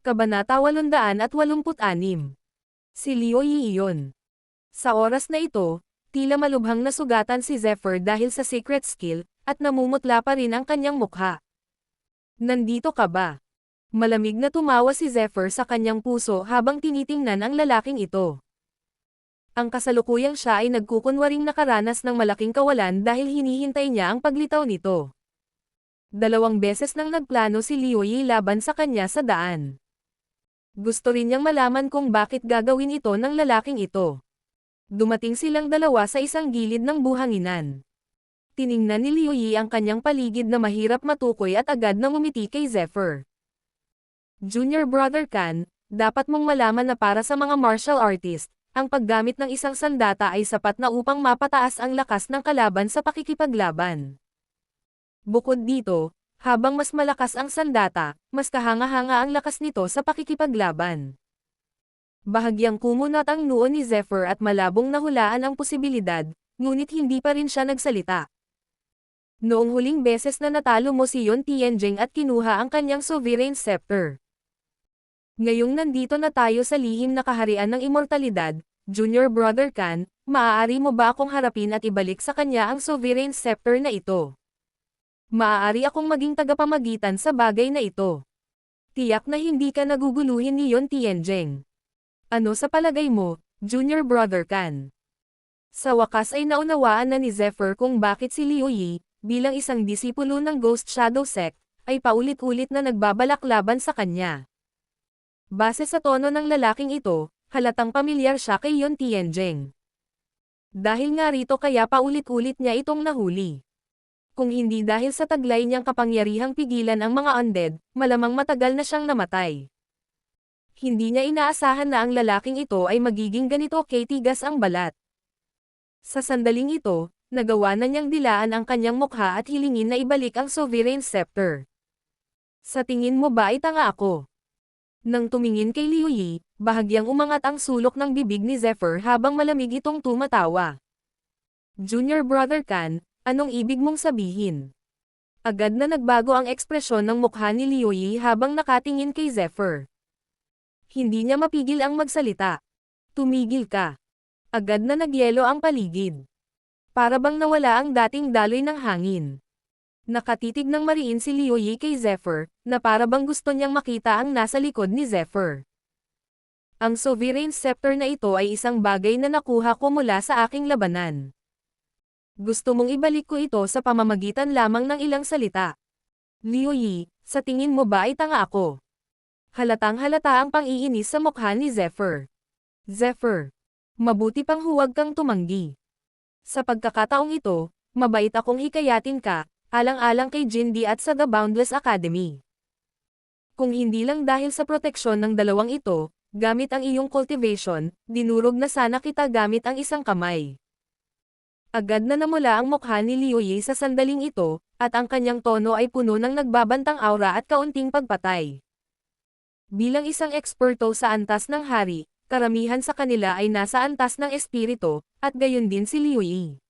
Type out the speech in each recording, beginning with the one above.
Kabanata 886. Si Liu Yi iyon. Sa oras na ito, tila malubhang nasugatan si Zephyr dahil sa secret skill, at namumutla pa rin ang kanyang mukha. Nandito ka ba? Malamig na tumawa si Zephyr sa kanyang puso habang tinitingnan ang lalaking ito. Ang kasalukuyang siya ay nagkukunwaring nakaranas ng malaking kawalan dahil hinihintay niya ang paglitaw nito. 2 beses nang nagplano si Liu Yi laban sa kanya sa daan. Gusto rin niyang malaman kung bakit gagawin ito ng lalaking ito. Dumating silang dalawa sa isang gilid ng buhanginan. Tiningnan ni Liu Yi ang kanyang paligid na mahirap matukoy at agad na ngumiti kay Zephyr. Junior Brother Kan, dapat mong malaman na para sa mga martial artist, ang paggamit ng isang sandata ay sapat na upang mapataas ang lakas ng kalaban sa pakikipaglaban. Bukod dito, habang mas malakas ang sandata, mas kahanga-hanga ang lakas nito sa pakikipaglaban. Bahagyang kumunat ang noo ni Zephyr at malabong nahulaan ang posibilidad, ngunit hindi pa rin siya nagsalita. Noong huling beses na natalo mo si Yon Tianjing at kinuha ang kanyang sovereign scepter. Ngayong nandito na tayo sa lihim na kaharian ng immortalidad, Junior Brother Kan, maaari mo ba akong harapin at ibalik sa kanya ang sovereign scepter na ito? Maaari akong maging tagapamagitan sa bagay na ito. Tiyak na hindi ka naguguluhin ni Yon Tianjing. Ano sa palagay mo, Junior Brother Kan? Sa wakas ay naunawaan na ni Zephyr kung bakit si Liu Yi, bilang isang disipulo ng Ghost Shadow Sect, ay paulit-ulit na nagbabalak laban sa kanya. Base sa tono ng lalaking ito, halatang pamilyar siya kay Yon Tianjing. Dahil nga rito kaya paulit-ulit niya itong nahuli. Kung hindi dahil sa taglay niyang kapangyarihang pigilan ang mga undead, malamang matagal na siyang namatay. Hindi niya inaasahan na ang lalaking ito ay magiging ganito katigas ang balat. Sa sandaling ito, nagawa na niyang dilaan ang kanyang mukha at hilingin na ibalik ang sovereign scepter. Sa tingin mo ba ay tanga ako? Nang tumingin kay Liu Yi, bahagyang umangat ang sulok ng bibig ni Zephyr habang malamig itong tumatawa. Junior Brother Kan, anong ibig mong sabihin? Agad na nagbago ang ekspresyon ng mukha ni Liu Yi habang nakatingin kay Zephyr. Hindi niya mapigil ang magsalita. Tumigil ka. Agad na nagyelo ang paligid. Para bang nawala ang dating daloy ng hangin. Nakatitig ng mariin si Liu Yi kay Zephyr, na para bang gusto niyang makita ang nasa likod ni Zephyr. Ang sovereign scepter na ito ay isang bagay na nakuha ko mula sa aking labanan. Gusto mong ibalik ko ito sa pamamagitan lamang ng ilang salita. Liu Yi, sa tingin mo ba ay tanga ako? Halatang halata ang pang-iinis sa mukha ni Zephyr. Zephyr, mabuti pang huwag kang tumanggi. Sa pagkakataong ito, mabait akong hikayatin ka, alang-alang kay Jindy at sa The Boundless Academy. Kung hindi lang dahil sa proteksyon ng dalawang ito, gamit ang iyong cultivation, dinurog na sana kita gamit ang isang kamay. Agad na namula ang mukha ni Liu Yi sa sandaling ito, at ang kanyang tono ay puno ng nagbabantang aura at kaunting pagpatay. Bilang isang eksperto sa antas ng hari, karamihan sa kanila ay nasa antas ng espiritu, at gayon din si Liu Yi.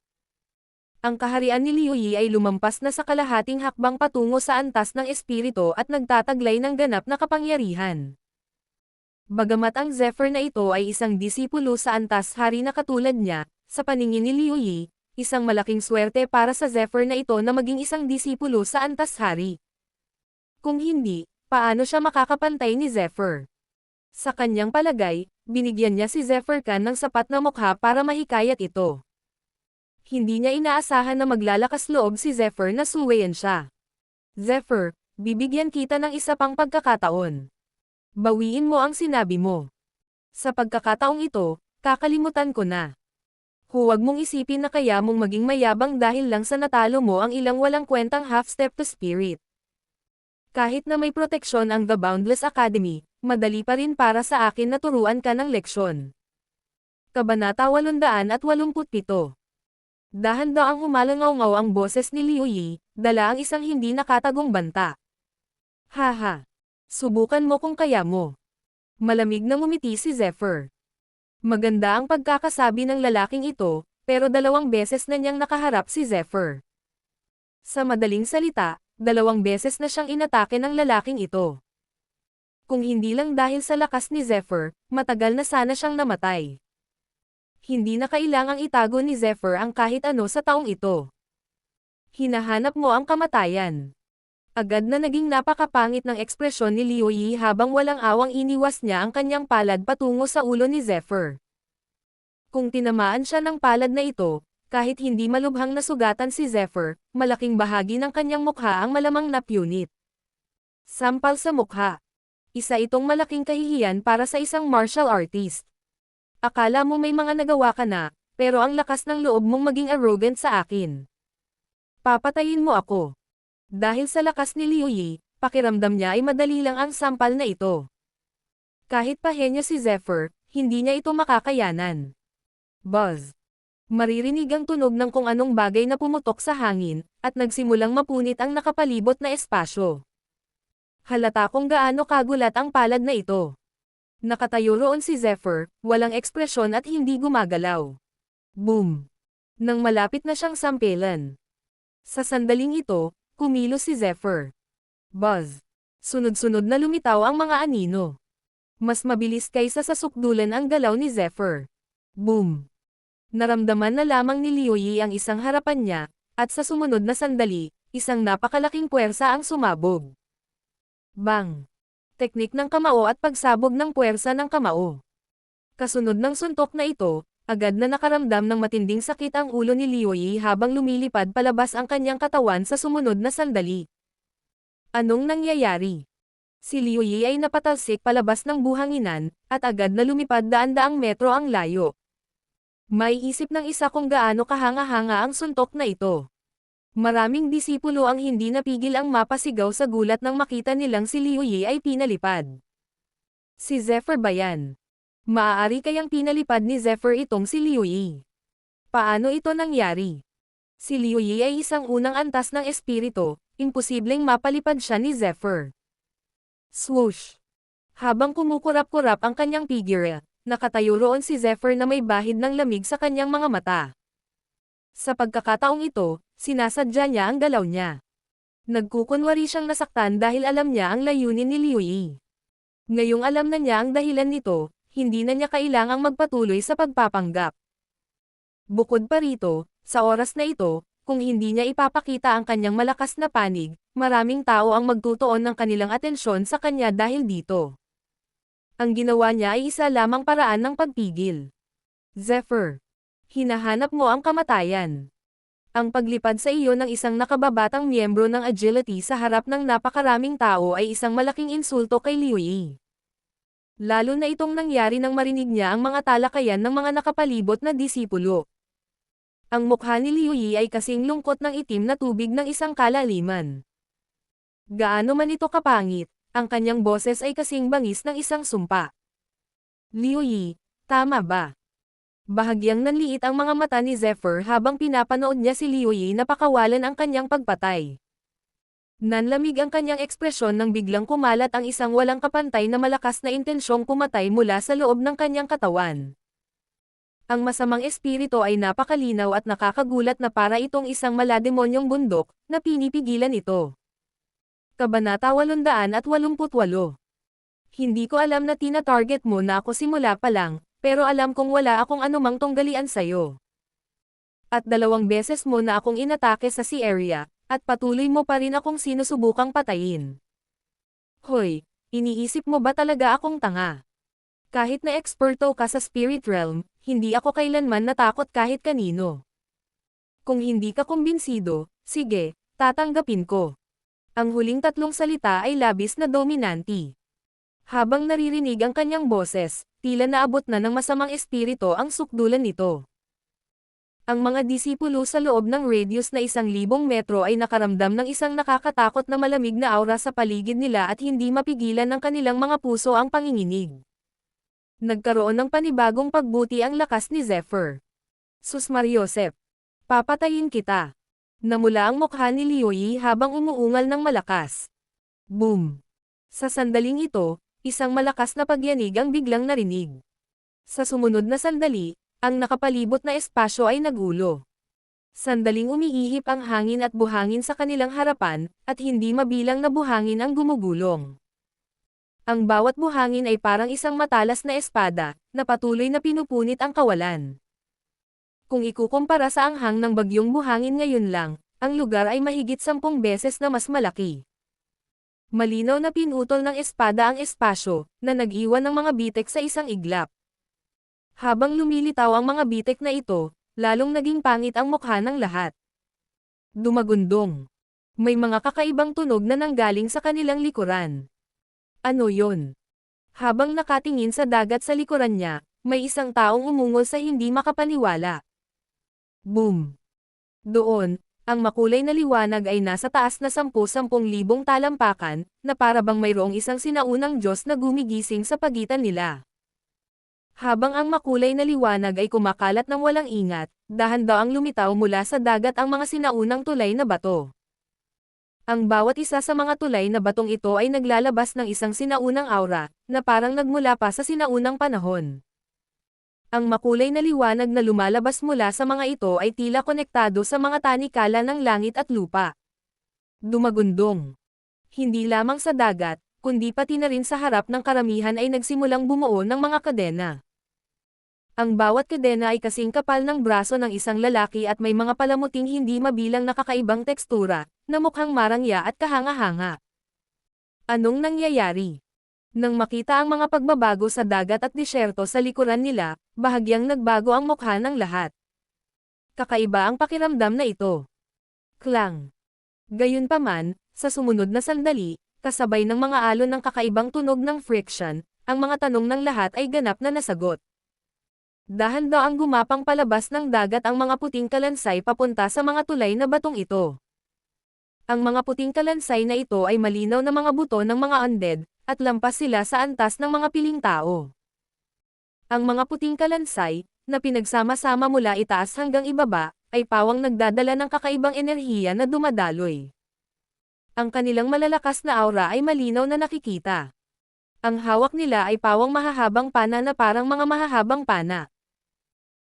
Ang kaharian ni Liu Yi ay lumampas na sa kalahating hakbang patungo sa antas ng espiritu at nagtataglay ng ganap na kapangyarihan. Bagamat ang Zephyr na ito ay isang disipulo sa antas hari na katulad niya, sa paningin ni Liu Yi, isang malaking swerte para sa Zephyr na ito na maging isang disipulo sa antas hari. Kung hindi, paano siya makakapantay ni Zephyr? Sa kanyang palagay, binigyan niya si Zephyr Kan ng sapat na mukha para mahikayat ito. Hindi niya inaasahan na maglalakas loob si Zephyr na suwayan siya. Zephyr, bibigyan kita ng isa pang pagkakataon. Bawiin mo ang sinabi mo. Sa pagkakataong ito, kakalimutan ko na. Huwag mong isipin na kaya mong maging mayabang dahil lang sa natalo mo ang ilang walang kwentang half-step to spirit. Kahit na may proteksyon ang The Boundless Academy, madali pa rin para sa akin na turuan ka ng leksyon. Kabanata 887. Dahan-daang humalangaw-ngaw ang boses ni Liu Yi, dala ang isang hindi nakatagong banta. Haha. Subukan mo kung kaya mo. Malamig na ngumiti si Zephyr. Maganda ang pagkakasabi ng lalaking ito, pero 2 beses na niyang nakaharap si Zephyr. Sa madaling salita, 2 beses na siyang inatake ng lalaking ito. Kung hindi lang dahil sa lakas ni Zephyr, matagal na sana siyang namatay. Hindi na kailangang itago ni Zephyr ang kahit ano sa taong ito. Hinahanap mo ang kamatayan. Agad na naging napakapangit ng ekspresyon ni Liu Yi habang walang awang iniwas niya ang kanyang palad patungo sa ulo ni Zephyr. Kung tinamaan siya ng palad na ito, kahit hindi malubhang nasugatan si Zephyr, malaking bahagi ng kanyang mukha ang malamang napunit. Sampal sa mukha. Isa itong malaking kahihiyan para sa isang martial artist. Akala mo may mga nagawa ka na, pero ang lakas ng loob mong maging arrogant sa akin. Papatayin mo ako. Dahil sa lakas ni Liu Yi, pakiramdam niya ay madali lang ang sampal na ito. Kahit pahenyo si Zephyr, hindi niya ito makakayanan. Buzz. Maririnig ang tunog ng kung anong bagay na pumutok sa hangin, at nagsimulang mapunit ang nakapalibot na espasyo. Halata kung gaano kagulat ang palad na ito. Nakatayo roon si Zephyr, walang ekspresyon at hindi gumagalaw. Boom! Nang malapit na siyang sampelan. Sa sandaling ito, kumilos si Zephyr. Buzz! Sunod-sunod na lumitaw ang mga anino. Mas mabilis kaysa sa sukdulan ang galaw ni Zephyr. Boom! Naramdaman na lamang ni Liu Yi ang isang harapan niya, at sa sumunod na sandali, isang napakalaking puwersa ang sumabog. Bang! Teknik ng kamao at pagsabog ng puwersa ng kamao. Kasunod ng suntok na ito, agad na nakaramdam ng matinding sakit ang ulo ni Liu Yi habang lumilipad palabas ang kanyang katawan sa sumunod na sandali. Anong nangyayari? Si Liu Yi ay napatalsik palabas ng buhanginan, at agad na lumipad daan-daang metro ang layo. May isip ng isa kung gaano kahanga-hanga ang suntok na ito. Maraming disipulo ang hindi napigil ang mapasigaw sa gulat nang makita nilang si Liu Yi ay pinalipad. Si Zephyr ba yan? Maaari kayang pinalipad ni Zephyr itong si Liu Yi. Paano ito nangyari? Si Liu Yi ay isang unang antas ng espiritu, imposibleng mapalipad siya ni Zephyr. Swoosh! Habang kumukurap-kurap ang kanyang figure, nakatayo roon si Zephyr na may bahid ng lamig sa kanyang mga mata. Sa pagkakataong ito, sinasadya niya ang galaw niya. Nagkukunwari siyang nasaktan dahil alam niya ang layunin ni Liu Yi. Ngayong alam na niya ang dahilan nito, hindi na niya kailangang magpatuloy sa pagpapanggap. Bukod pa rito, sa oras na ito, kung hindi niya ipapakita ang kanyang malakas na panig, maraming tao ang magtutuon ng kanilang atensyon sa kanya dahil dito. Ang ginawa niya ay isa lamang paraan ng pagpigil. Zephyr. Hinahanap mo ang kamatayan. Ang paglipad sa iyo ng isang nakababatang miyembro ng agility sa harap ng napakaraming tao ay isang malaking insulto kay Liu Yi. Lalo na itong nangyari nang marinig niya ang mga talakayan ng mga nakapalibot na disipulo. Ang mukha ni Liu Yi ay kasing lungkot ng itim na tubig ng isang kalaliman. Gaano man ito kapangit, ang kanyang boses ay kasing bangis ng isang sumpa. Liu Yi, tama ba? Bahagyang nanliit ang mga mata ni Zephyr habang pinapanood niya si Liu Yi na pakawalan ang kanyang pagpatay. Nanlamig ang kanyang ekspresyon nang biglang kumalat ang isang walang kapantay na malakas na intensyong pumatay mula sa loob ng kanyang katawan. Ang masamang espiritu ay napakalinaw at nakakagulat na para itong isang malademonyong bundok, na pinipigilan ito. Kabanata 888. Hindi ko alam na tina-target mo na ako simula pa lang, pero alam kong wala akong anumang tunggalian sa'yo. At 2 beses mo na akong inatake sa sea area, at patuloy mo pa rin akong sinusubukang patayin. Hoy, iniisip mo ba talaga akong tanga? Kahit na eksperto ka sa spirit realm, hindi ako kailanman natakot kahit kanino. Kung hindi ka kumbinsido, sige, tatanggapin ko. Ang huling 3 salita ay labis na dominanti. Habang naririnig ang kanyang boses, tila naabot na ng masamang espiritu ang sukdulan nito. Ang mga disipulo sa loob ng radius na 1,000 metro ay nakaramdam ng isang nakakatakot na malamig na aura sa paligid nila at hindi mapigilan ng kanilang mga puso ang panginginig. Nagkaroon ng panibagong pagbuti ang lakas ni Zephyr. Sus Mariosep! Papatayin kita! Namula ang mukha ni Liu Yi habang umuungal ng malakas. Boom! Sa sandaling ito, isang malakas na pagyanig ang biglang narinig. Sa sumunod na sandali, ang nakapalibot na espasyo ay nagulo. Sandaling umiihip ang hangin at buhangin sa kanilang harapan, at hindi mabilang na buhangin ang gumugulong. Ang bawat buhangin ay parang isang matalas na espada, na patuloy na pinupunit ang kawalan. Kung ikukumpara sa anghang ng bagyong buhangin ngayon lang, ang lugar ay mahigit 10 beses na mas malaki. Malinaw na pinutol ng espada ang espasyo, na nag-iwan ng mga bitek sa isang iglap. Habang lumilitaw ang mga bitek na ito, lalong naging pangit ang mukha ng lahat. Dumagundong. May mga kakaibang tunog na nanggaling sa kanilang likuran. Ano yon? Habang nakatingin sa dagat sa likuran niya, may isang taong umungol sa hindi makapaniwala. Boom! Doon, ang makulay na liwanag ay nasa taas na 10,000 talampakan, na para bang mayroong isang sinaunang Diyos na gumigising sa pagitan nila. Habang ang makulay na liwanag ay kumakalat ng walang ingat, dahan-daang lumitaw mula sa dagat ang mga sinaunang tulay na bato. Ang bawat isa sa mga tulay na batong ito ay naglalabas ng isang sinaunang aura, na parang nagmula pa sa sinaunang panahon. Ang makulay na liwanag na lumalabas mula sa mga ito ay tila konektado sa mga tanikala ng langit at lupa. Dumagundong. Hindi lamang sa dagat, kundi pati na rin sa harap ng karamihan ay nagsimulang bumuo ng mga kadena. Ang bawat kadena ay kasing kapal ng braso ng isang lalaki at may mga palamuting hindi mabilang na kakaibang tekstura, na mukhang marangya at kahanga-hanga. Anong nangyayari? Nang makita ang mga pagbabago sa dagat at disyerto sa likuran nila, bahagyang nagbago ang mukha ng lahat. Kakaiba ang pakiramdam na ito. Klang. Gayunpaman, sa sumunod na sandali, kasabay ng mga alon ng kakaibang tunog ng friction, ang mga tanong ng lahat ay ganap na nasagot. Dahan-daang gumapang palabas ng dagat ang mga puting kalansay papunta sa mga tulay na batong ito. Ang mga puting kalansay na ito ay malinaw na mga buto ng mga undead, at lampas sila sa antas ng mga piling tao. Ang mga puting kalansay, na pinagsama-sama mula itaas hanggang ibaba, ay pawang nagdadala ng kakaibang enerhiya na dumadaloy. Ang kanilang malalakas na aura ay malinaw na nakikita. Ang hawak nila ay pawang mahahabang pana na parang mga mahahabang pana.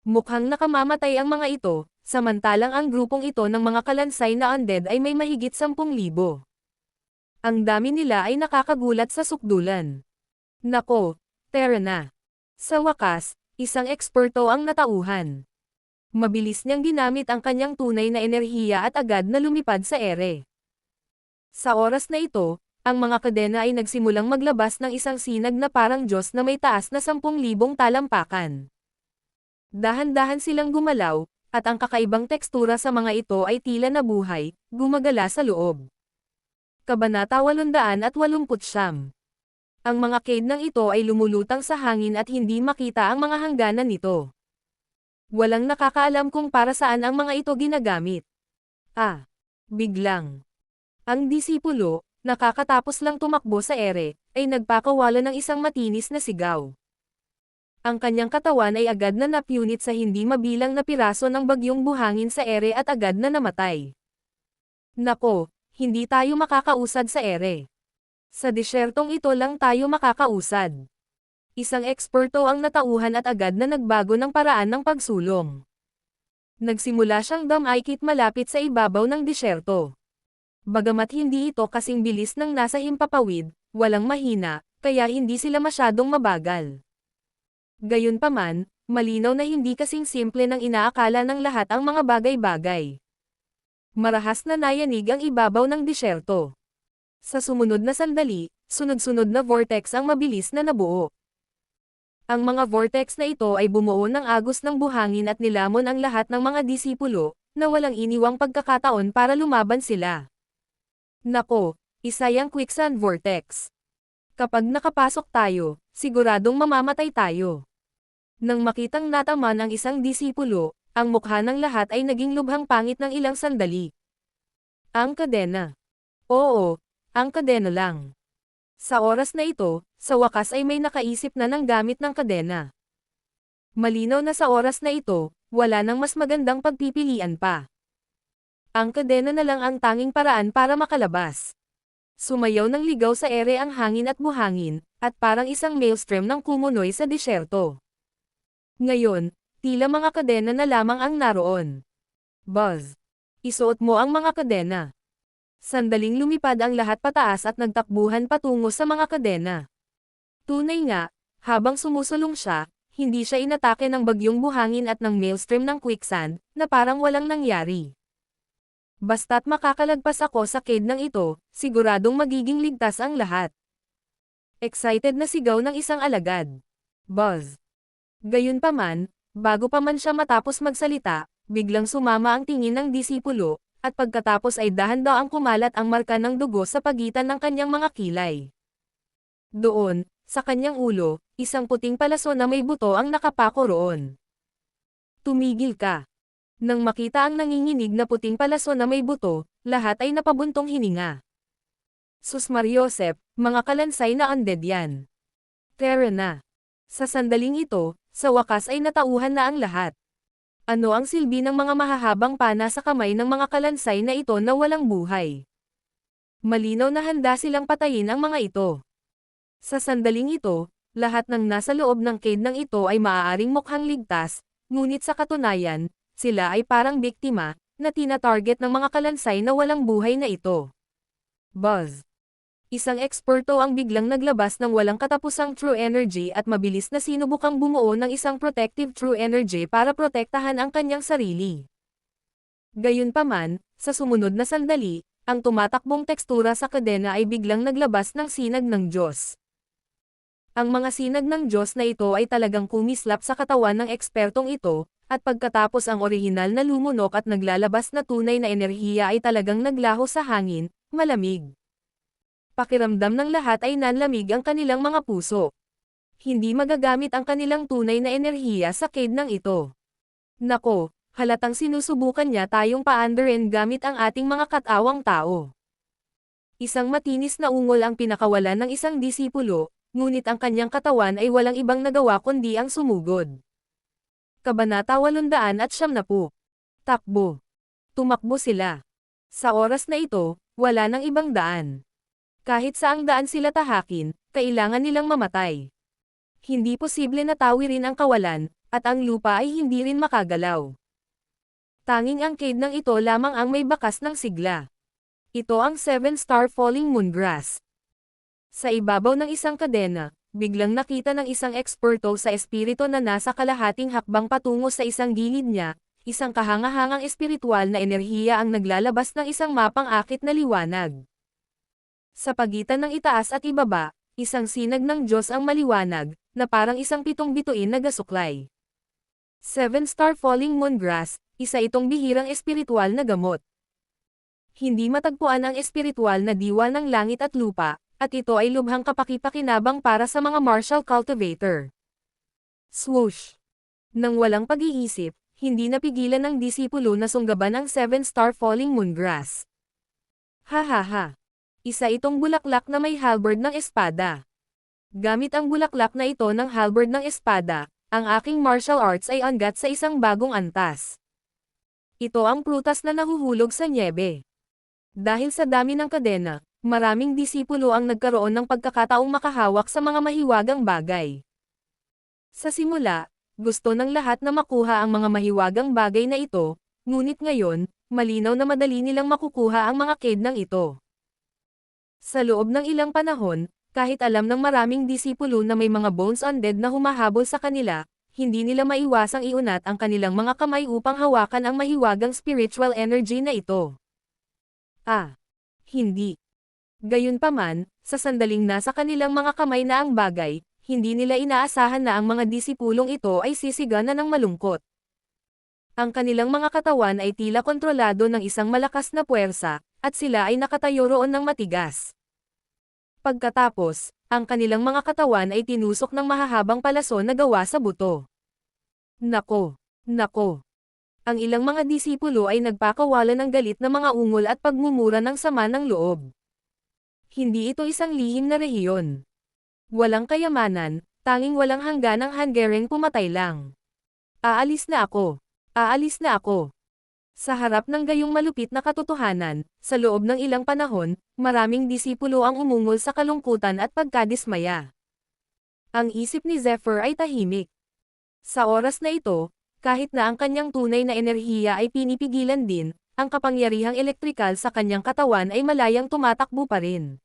Mukhang nakamamatay ang mga ito, samantalang ang grupong ito ng mga kalansay na undead ay may mahigit 10,000. Ang dami nila ay nakakagulat sa sukdulan. Nako, tera na. Sa wakas, isang eksperto ang natauhan. Mabilis niyang ginamit ang kanyang tunay na enerhiya at agad na lumipad sa ere. Sa oras na ito, ang mga kadena ay nagsimulang maglabas ng isang sinag na parang Diyos na may taas na 10,000 talampakan. Dahan-dahan silang gumalaw, at ang kakaibang tekstura sa mga ito ay tila nabuhay, gumagala sa loob. Kabanata 889. Ang mga cade ng ito ay lumulutang sa hangin at hindi makita ang mga hangganan nito. Walang nakakaalam kung para saan ang mga ito ginagamit. Biglang. Ang disipulo, nakakatapos lang tumakbo sa ere, ay nagpakawala ng isang matinis na sigaw. Ang kanyang katawan ay agad na napunit sa hindi mabilang na piraso ng bagyong buhangin sa ere at agad na namatay. Nako! Hindi tayo makakausad sa ere. Sa disyertong ito lang tayo makakausad. Isang eksperto ang natauhan at agad na nagbago ng paraan ng pagsulong. Nagsimula siyang dumaikit malapit sa ibabaw ng disyerto. Bagamat hindi ito kasing bilis ng nasa himpapawid, walang mahina, kaya hindi sila masyadong mabagal. Gayunpaman, malinaw na hindi kasing simple ng inaakala ng lahat ang mga bagay-bagay. Marahas na nayanig ang ibabaw ng disyerto. Sa sumunod na sandali, sunod-sunod na vortex ang mabilis na nabuo. Ang mga vortex na ito ay bumuo ng agos ng buhangin at nilamon ang lahat ng mga disipulo, na walang iniwang pagkakataon para lumaban sila. Nako, isa yang quicksand vortex. Kapag nakapasok tayo, siguradong mamamatay tayo. Nang makitang nataman ang isang disipulo, ang mukha ng lahat ay naging lubhang pangit ng ilang sandali. Ang kadena. Oo, ang kadena lang. Sa oras na ito, sa wakas ay may nakaisip na ng gamit ng kadena. Malinaw na sa oras na ito, wala nang mas magandang pagpipilian pa. Ang kadena na lang ang tanging paraan para makalabas. Sumayaw ng ligaw sa ere ang hangin at buhangin, at parang isang maelstrom ng kumunoy sa disyerto. Ngayon, tila mga kadena na lamang ang naroon. Buzz. Isuot mo ang mga kadena. Sandaling lumipad ang lahat pataas at nagtakbuhan patungo sa mga kadena. Tunay nga, habang sumusulong siya, hindi siya inatake ng bagyong buhangin at ng maelstrom ng quicksand, na parang walang nangyari. Basta't makakalagpas ako sa cave ng ito, siguradong magiging ligtas ang lahat. Excited na sigaw ng isang alagad. Buzz. Gayunpaman, bago pa man siya matapos magsalita, biglang sumama ang tingin ng disipulo, at pagkatapos ay dahan-daang kumalat ang marka ng dugo sa pagitan ng kanyang mga kilay. Doon, sa kanyang ulo, isang puting palaso na may buto ang nakapako roon. Tumigil ka. Nang makita ang nanginginig na puting palaso na may buto, lahat ay napabuntong hininga. Sus Mariosep, mga kalansay na undead yan. Tara na. Sa sandaling ito, sa wakas ay natauhan na ang lahat. Ano ang silbi ng mga mahahabang pana sa kamay ng mga kalansay na ito na walang buhay? Malinaw na handa silang patayin ang mga ito. Sa sandaling ito, lahat ng nasa loob ng cave ng ito ay maaaring mukhang ligtas, ngunit sa katunayan, sila ay parang biktima, na tina-target ng mga kalansay na walang buhay na ito. Buzz. Isang eksperto ang biglang naglabas ng walang katapusang true energy at mabilis na sinubukang bumuo ng isang protective true energy para protektahan ang kanyang sarili. Gayunpaman, sa sumunod na sandali, ang tumatakbong tekstura sa kadena ay biglang naglabas ng sinag ng Diyos. Ang mga sinag ng Diyos na ito ay talagang kumislap sa katawan ng ekspertong ito, at pagkatapos ang orihinal na lumunok at naglalabas na tunay na enerhiya ay talagang naglaho sa hangin, malamig. Pakiramdam ng lahat ay nanlamig ang kanilang mga puso. Hindi magagamit ang kanilang tunay na enerhiya sa cave ng ito. Nako, halatang sinusubukan niya tayong paandarin gamit ang ating mga katawang tao. Isang matinis na ungol ang pinakawalan ng isang disipulo, ngunit ang kanyang katawan ay walang ibang nagawa kundi ang sumugod. Kabanata 890. Takbo. Tumakbo sila. Sa oras na ito, wala nang ibang daan. Kahit saang daan sila tahakin, kailangan nilang mamatay. Hindi posible na tawirin ang kawalan, at ang lupa ay hindi rin makagalaw. Tanging ang cave ng ito lamang ang may bakas ng sigla. Ito ang 7-star falling moon grass. Sa ibabaw ng isang kadena, biglang nakita ng isang eksperto sa espiritu na nasa kalahating hakbang patungo sa isang gilid niya, isang kahangahangang espiritual na enerhiya ang naglalabas ng isang mapang akit na liwanag. Sa pagitan ng itaas at ibaba, isang sinag ng Diyos ang maliwanag, na parang isang pitong bituin na gasuklay. 7-star falling moon grass, isa itong bihirang espiritual na gamot. Hindi matagpuan ang espiritual na diwa ng langit at lupa, at ito ay lubhang kapaki-pakinabang para sa mga martial cultivator. Swoosh! Nang walang pag-iisip, hindi napigilan ng disipulo na sunggaban ang 7-star falling moon grass. Ha ha ha! Isa itong bulaklak na may halberd ng espada. Gamit ang bulaklak na ito ng halberd ng espada, ang aking martial arts ay angat sa isang bagong antas. Ito ang prutas na nahuhulog sa nyebe. Dahil sa dami ng kadena, maraming disipulo ang nagkaroon ng pagkakataong makahawak sa mga mahiwagang bagay. Sa simula, gusto ng lahat na makuha ang mga mahiwagang bagay na ito, ngunit ngayon, malinaw na madali nilang makukuha ang mga cave ng ito. Sa loob ng ilang panahon, kahit alam ng maraming disipulo na may mga bones undead na humahabol sa kanila, hindi nila maiwasang iunat ang kanilang mga kamay upang hawakan ang mahiwagang spiritual energy na ito. Hindi. Gayunpaman, sa sandaling nasa kanilang mga kamay na ang bagay, hindi nila inaasahan na ang mga disipulong ito ay sisiga na ng malungkot. Ang kanilang mga katawan ay tila kontrolado ng isang malakas na puwersa, at sila ay nakatayo roon ng matigas. Pagkatapos, ang kanilang mga katawan ay tinusok ng mahahabang palaso na gawa sa buto. Nako! Nako! Ang ilang mga disipulo ay nagpakawala ng galit na mga ungol at pagmumura ng sama ng loob. Hindi ito isang lihim na rehiyon. Walang kayamanan, tanging walang hangganang hanggaring pumatay lang. Aalis na ako! Aalis na ako! Sa harap ng gayong malupit na katotohanan, sa loob ng ilang panahon, maraming disipulo ang umungol sa kalungkutan at pagkadismaya. Ang isip ni Zephyr ay tahimik. Sa oras na ito, kahit na ang kanyang tunay na enerhiya ay pinipigilan din, ang kapangyarihang elektrikal sa kanyang katawan ay malayang tumatakbo pa rin.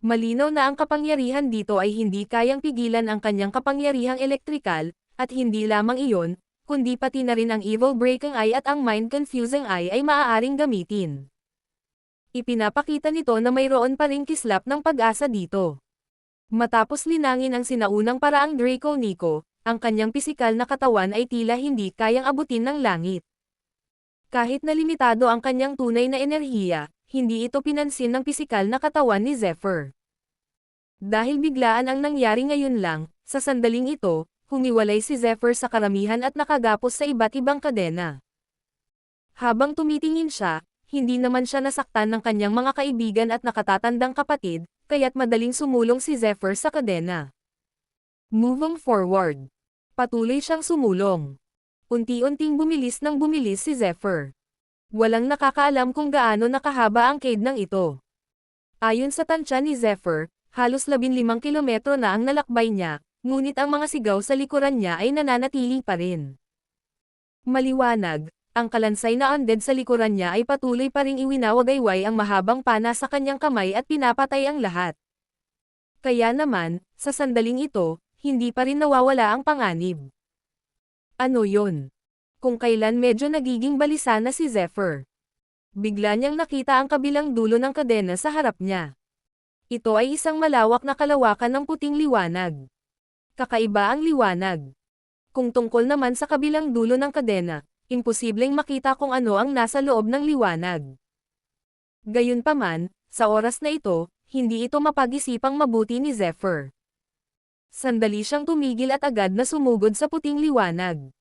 Malinaw na ang kapangyarihan dito ay hindi kayang pigilan ang kanyang kapangyarihang elektrikal, at hindi lamang iyon, kundi pati na rin ang Evil Breaking Eye at ang Mind Confusing Eye ay maaaring gamitin. Ipinapakita nito na mayroon pa ring kislap ng pag-asa dito. Matapos linangin ang sinaunang paraang Draco Nico, ang kanyang pisikal na katawan ay tila hindi kayang abutin ng langit. Kahit na limitado ang kanyang tunay na enerhiya, hindi ito pinansin ng pisikal na katawan ni Zephyr. Dahil biglaan ang nangyari ngayon lang, sa sandaling ito, humiwalay si Zephyr sa karamihan at nakagapos sa iba't ibang kadena. Habang tumitingin siya, hindi naman siya nasaktan ng kanyang mga kaibigan at nakatatandang kapatid, kaya't madaling sumulong si Zephyr sa kadena. Moving forward. Patuloy siyang sumulong. Unti-unting bumilis si Zephyr. Walang nakakaalam kung gaano nakahaba ang cade ito. Ayon sa tansya ni Zephyr, halos 15 kilometro na ang nalakbay niya, ngunit ang mga sigaw sa likuran niya ay nananatili pa rin. Maliwanag, ang kalansay na undead sa likuran niya ay patuloy pa ring iwinawagayway ang mahabang pana sa kanyang kamay at pinapatay ang lahat. Kaya naman, sa sandaling ito, hindi pa rin nawawala ang panganib. Ano yun? Kung kailan medyo nagiging balisa na si Zephyr. Bigla niyang nakita ang kabilang dulo ng kadena sa harap niya. Ito ay isang malawak na kalawakan ng puting liwanag. Kakaiba ang liwanag. Kung tungkol naman sa kabilang dulo ng kadena, imposibleng makita kung ano ang nasa loob ng liwanag. Gayunpaman, sa oras na ito, hindi ito mapag-isipang mabuti ni Zephyr. Sandali siyang tumigil at agad na sumugod sa puting liwanag.